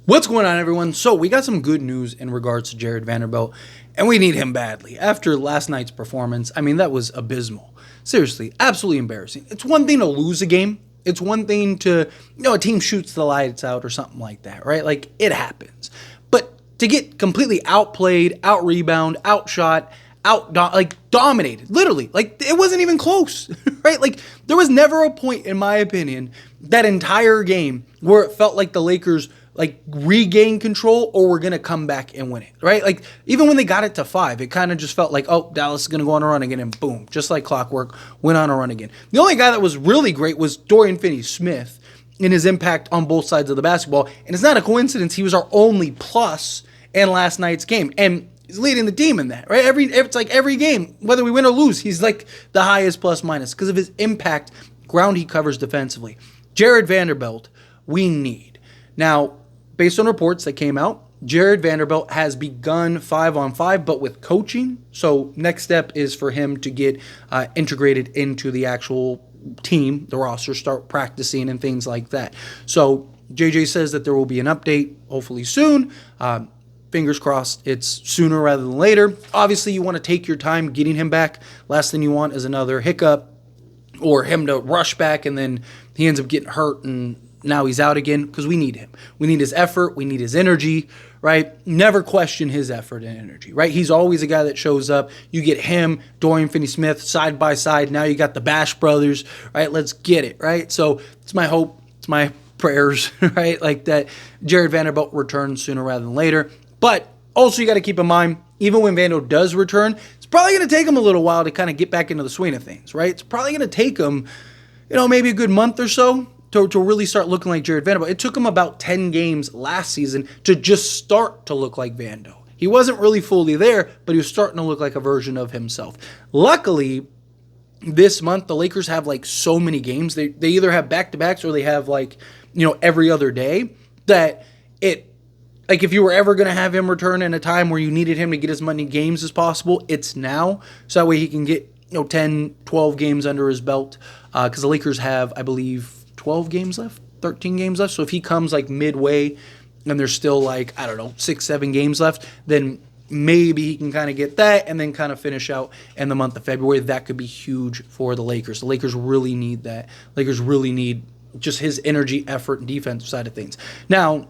What's going on, everyone? So we got some good news in regards to Jarred Vanderbilt, and we need him badly. After last night's performance, I mean, that was abysmal. Seriously, absolutely embarrassing. It's one thing to lose a game. It's one thing to, a team shoots the lights out or something like that, right? Like, it happens. But to get completely outplayed, out-rebound, outshot, dominated, literally. Like, it wasn't even close, right? Like, there was never a point, in my opinion, that entire game where it felt like the Lakers regain control or we're going to come back and win it, right? Like, even when they got it to 5, it kind of just felt like, oh, Dallas is going to go on a run again, and boom, just like clockwork, went on a run again. The only guy that was really great was Dorian Finney-Smith in his impact on both sides of the basketball, and it's not a coincidence he was our only plus in last night's game, and he's leading the team in that, right? It's like every game, whether we win or lose, he's like the highest plus minus because of his impact, ground he covers defensively. Jarred Vanderbilt, we need. Now, based on reports that came out, Jarred Vanderbilt has begun 5-on-5, but with coaching. So next step is for him to get integrated into the actual team, the roster, start practicing and things like that. So JJ says that there will be an update hopefully soon. Fingers crossed it's sooner rather than later. Obviously, you want to take your time getting him back. Last thing you want is another hiccup or him to rush back and then he ends up getting hurt and now he's out again, because we need him. We need his effort. We need his energy, right? Never question his effort and energy, right? He's always a guy that shows up. You get him, Dorian Finney-Smith, side by side. Now you got the Bash brothers, right? Let's get it, right? So it's my hope, it's my prayers, right? Like that Jarred Vanderbilt returns sooner rather than later. But also you got to keep in mind, even when Vando does return, it's probably going to take him a little while to kind of get back into the swing of things, right? It's probably going to take him, maybe a good month or so to really start looking like Jarred Vanderbilt. It took him about 10 games last season to just start to look like Vando. He wasn't really fully there, but he was starting to look like a version of himself. Luckily, this month, the Lakers have so many games. They either have back-to-backs or they have every other day that if you were ever going to have him return in a time where you needed him to get as many games as possible, it's now. So that way he can get 10, 12 games under his belt. Because the Lakers have, I believe, 12 games left, 13 games left. So if he comes midway and there's still 6, 7 games left, then maybe he can kind of get that and then kind of finish out in the month of February. That could be huge for the Lakers. The Lakers really need that. Lakers really need just his energy, effort, and defensive side of things. Now,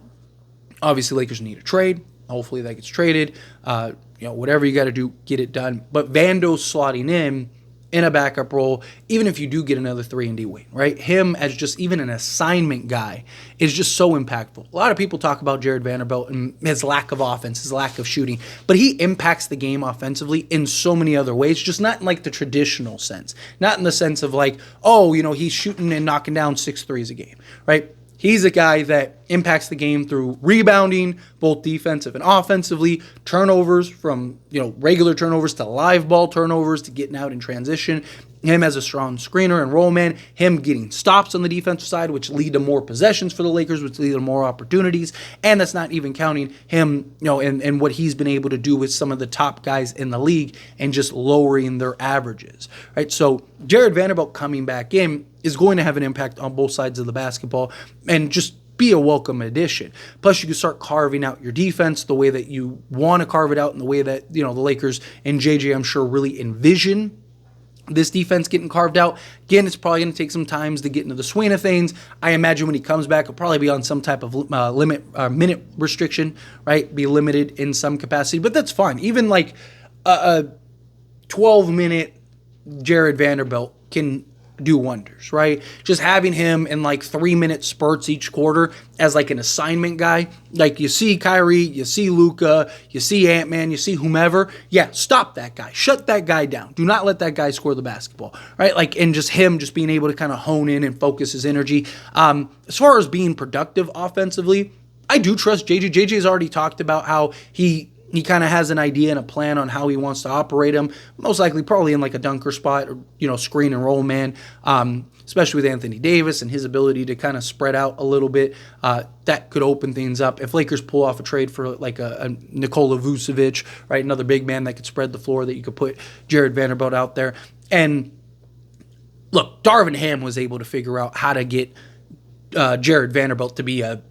obviously, Lakers need a trade. Hopefully that gets traded. Whatever you got to do, get it done. But Vando's slotting in a backup role, even if you do get another 3-and-D wing, right? Him as just even an assignment guy is just so impactful. A lot of people talk about Jarred Vanderbilt and his lack of offense, his lack of shooting, but he impacts the game offensively in so many other ways, just not in the traditional sense. Not in the sense of he's shooting and knocking down 6 threes a game, right? He's a guy that impacts the game through rebounding, both defensive and offensively, turnovers from, regular turnovers to live ball turnovers to getting out in transition. Him as a strong screener and roll man, him getting stops on the defensive side, which lead to more possessions for the Lakers, which lead to more opportunities. And that's not even counting him, and what he's been able to do with some of the top guys in the league and just lowering their averages, right? So Jarred Vanderbilt coming back in is going to have an impact on both sides of the basketball and just be a welcome addition. Plus, you can start carving out your defense the way that you want to carve it out and the way that, the Lakers and JJ, I'm sure, really envision this defense getting carved out. Again, it's probably going to take some time to get into the swing of things. I imagine when he comes back, he'll probably be on some type of minute restriction, right? Be limited in some capacity, but that's fine. Even a 12-minute Jarred Vanderbilt can do wonders, right? Just having him in 3-minute spurts each quarter as an assignment guy. You see Kyrie, you see Luka, you see Ant-Man, you see whomever. Yeah, stop that guy. Shut that guy down. Do not let that guy score the basketball, right? And just him just being able to kind of hone in and focus his energy. As far as being productive offensively, I do trust JJ. JJ's already talked about how he kind of has an idea and a plan on how he wants to operate him. Most likely probably in a dunker spot or, screen and roll man, especially with Anthony Davis and his ability to kind of spread out a little bit. That could open things up. If Lakers pull off a trade for a Nikola Vucevic, right, another big man that could spread the floor, that you could put Jarred Vanderbilt out there. And look, Darvin Ham was able to figure out how to get Jarred Vanderbilt to be a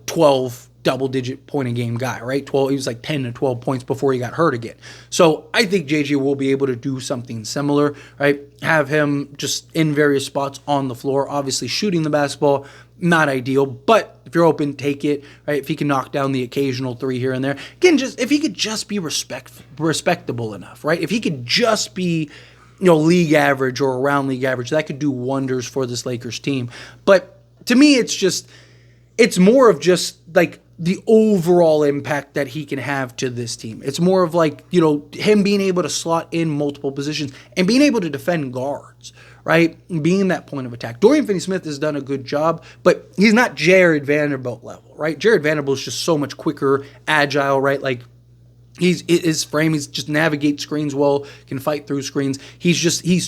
12 double-digit point-a-game guy, right? He was like 10 to 12 points before he got hurt again. So I think JJ will be able to do something similar, right? Have him just in various spots on the floor. Obviously, shooting the basketball, not ideal, but if you're open, take it, right? If he can knock down the occasional three here and there. Again, if he could just be respectable enough, right? If he could just be, league average or around league average, that could do wonders for this Lakers team. But to me, it's more of just like the overall impact that he can have to this team. It's more of like, him being able to slot in multiple positions and being able to defend guards, right? Being that point of attack. Dorian Finney-Smith has done a good job, but he's not Jarred Vanderbilt level, right? Jarred Vanderbilt is just so much quicker, agile, right? Like, his frame, he's just navigates screens well, can fight through screens. He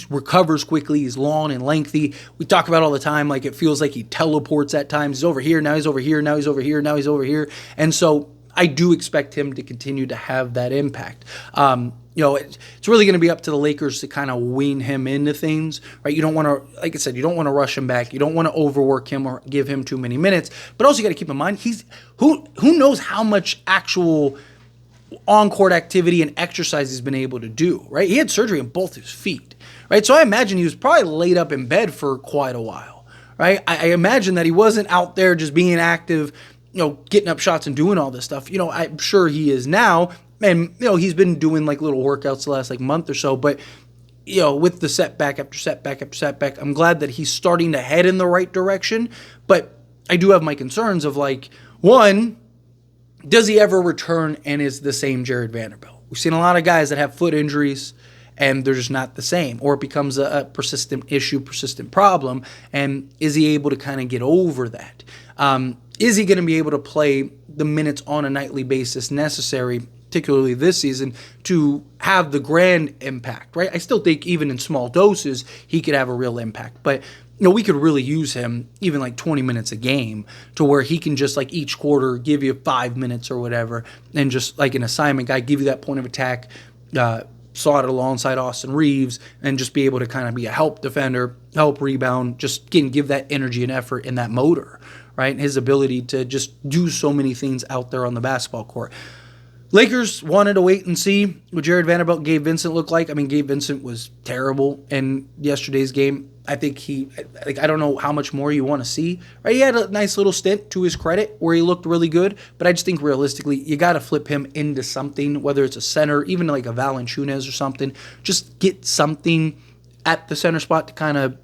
recovers quickly. He's long and lengthy. We talk about all the time, like it feels like he teleports at times. He's over here, now he's over here, now he's over here, now he's over here. And so I do expect him to continue to have that impact. It's really going to be up to the Lakers to kind of wean him into things, right? You don't want to, like I said, you don't want to rush him back. You don't want to overwork him or give him too many minutes. But also you got to keep in mind, who knows how much actual on-court activity and exercise he's been able to do, right? He had surgery on both his feet, right? So I imagine he was probably laid up in bed for quite a while, right? I imagine that he wasn't out there just being active, getting up shots and doing all this stuff. I'm sure he is now, and, he's been doing like little workouts the last like month or so, but, with the setback after setback after setback, I'm glad that he's starting to head in the right direction, but I do have my concerns of like, one, does he ever return and is the same Jarred Vanderbilt? We've seen a lot of guys that have foot injuries and they're just not the same, or it becomes a persistent issue, persistent problem, and is he able to kind of get over that? Is he going to be able to play the minutes on a nightly basis necessary, particularly this season, to have the grand impact, right? I still think even in small doses, he could have a real impact, but we could really use him even like 20 minutes a game to where he can just like each quarter give you 5 minutes or whatever and just like an assignment guy, give you that point of attack, slot it alongside Austin Reeves and just be able to kind of be a help defender, help rebound, just give that energy and effort and that motor, right? And his ability to just do so many things out there on the basketball court. Lakers wanted to wait and see what Jarred Vanderbilt and Gabe Vincent looked like. I mean, Gabe Vincent was terrible in yesterday's game. I think I don't know how much more you want to see, right? He had a nice little stint to his credit where he looked really good, but I just think realistically, you got to flip him into something, whether it's a center, even like a Valanciunas or something. Just get something at the center spot to kind of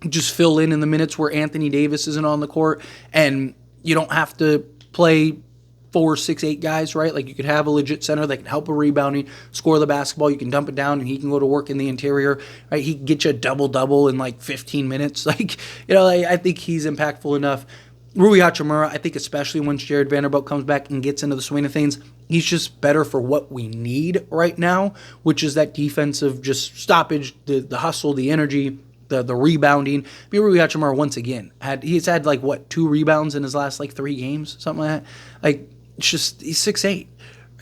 just fill in the minutes where Anthony Davis isn't on the court, and you don't have to play 4, 6, 8 guys, right? Like you could have a legit center that can help with rebounding, score the basketball, you can dump it down, and he can go to work in the interior, right? He can get you a double-double in like 15 minutes. Like, I think he's impactful enough. Rui Hachimura, I think especially once Jarred Vanderbilt comes back and gets into the swing of things, he's just better for what we need right now, which is that defensive just stoppage, the hustle, the energy, the rebounding. I mean, Rui Hachimura once again he's had like 2 rebounds in his last like 3 games, something like that. Like, it's just he's 6'8",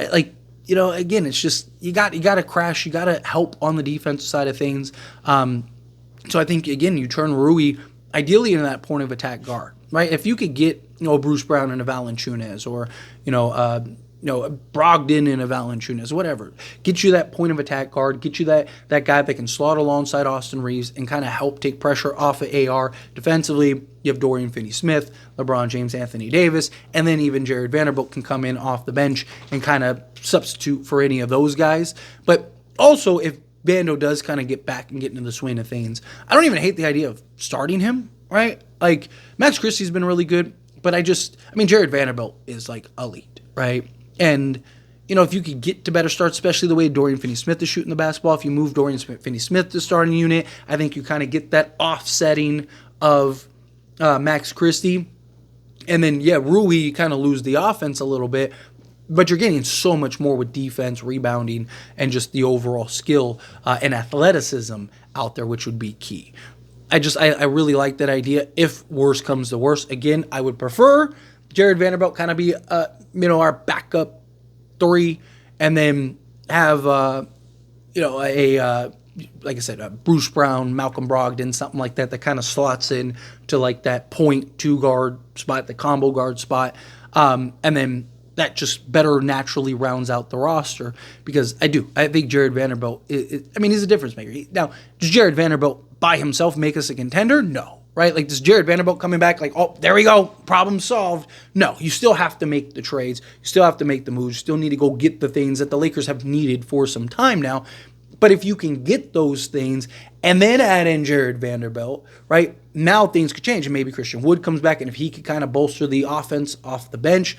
right? Like, again, it's just you got to crash, you got to help on the defensive side of things. So I think again, you turn Rui ideally into that point of attack guard, right? If you could get Bruce Brown and a Valanciunas, or Brogdon and a Valanciunas, whatever, get you that point of attack guard, get you that guy that can slot alongside Austin Reeves and kind of help take pressure off of AR defensively. You have Dorian Finney-Smith, LeBron James, Anthony Davis, and then even Jarred Vanderbilt can come in off the bench and kind of substitute for any of those guys. But also, if Vando does kind of get back and get into the swing of things, I don't even hate the idea of starting him, right? Like, Max Christie's been really good, but Jarred Vanderbilt is like elite, right? And, if you could get to better starts, especially the way Dorian Finney-Smith is shooting the basketball, if you move Dorian Finney-Smith to starting unit, I think you kind of get that offsetting of Max Christie. And then, Rui, you kind of lose the offense a little bit, but you're getting so much more with defense, rebounding, and just the overall skill and athleticism out there, which would be key. I really like that idea. If worse comes to worse, again, I would prefer Jarred Vanderbilt kind of be our backup 3, and then have like I said, Bruce Brown, Malcolm Brogdon, something like that kind of slots in to like that 2 guard spot, the combo guard spot. And then that just better naturally rounds out the roster because I think Jarred Vanderbilt, he's a difference maker. Now, does Jarred Vanderbilt by himself make us a contender? No. Right? Like, does Jarred Vanderbilt coming back like, oh, there we go, problem solved? No, you still have to make the trades. You still have to make the moves. You still need to go get the things that the Lakers have needed for some time now. But if you can get those things and then add in Jarred Vanderbilt, right, now things could change. And maybe Christian Wood comes back, and if he could kind of bolster the offense off the bench,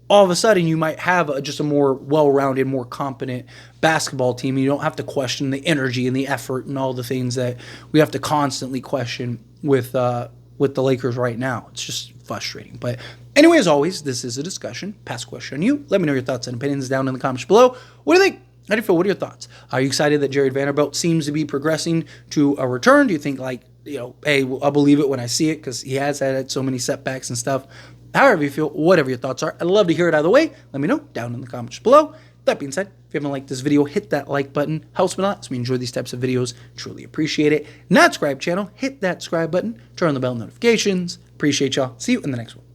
all of a sudden you might have just a more well-rounded, more competent basketball team. You don't have to question the energy and the effort and all the things that we have to constantly question with the Lakers right now. It's just frustrating. But anyway, as always, this is a discussion. Pass a question on you. Let me know your thoughts and opinions down in the comments below. What do you think? How do you feel? What are your thoughts? Are you excited that Jarred Vanderbilt seems to be progressing to a return? Do you think, like, hey, I'll believe it when I see it because he has had so many setbacks and stuff? However you feel, whatever your thoughts are, I'd love to hear it either way. Let me know down in the comments below. That being said, if you haven't liked this video, hit that like button. Helps me a lot. So we enjoy these types of videos. Truly appreciate it. Not subscribe channel, hit that subscribe button. Turn on the bell notifications. Appreciate y'all. See you in the next one.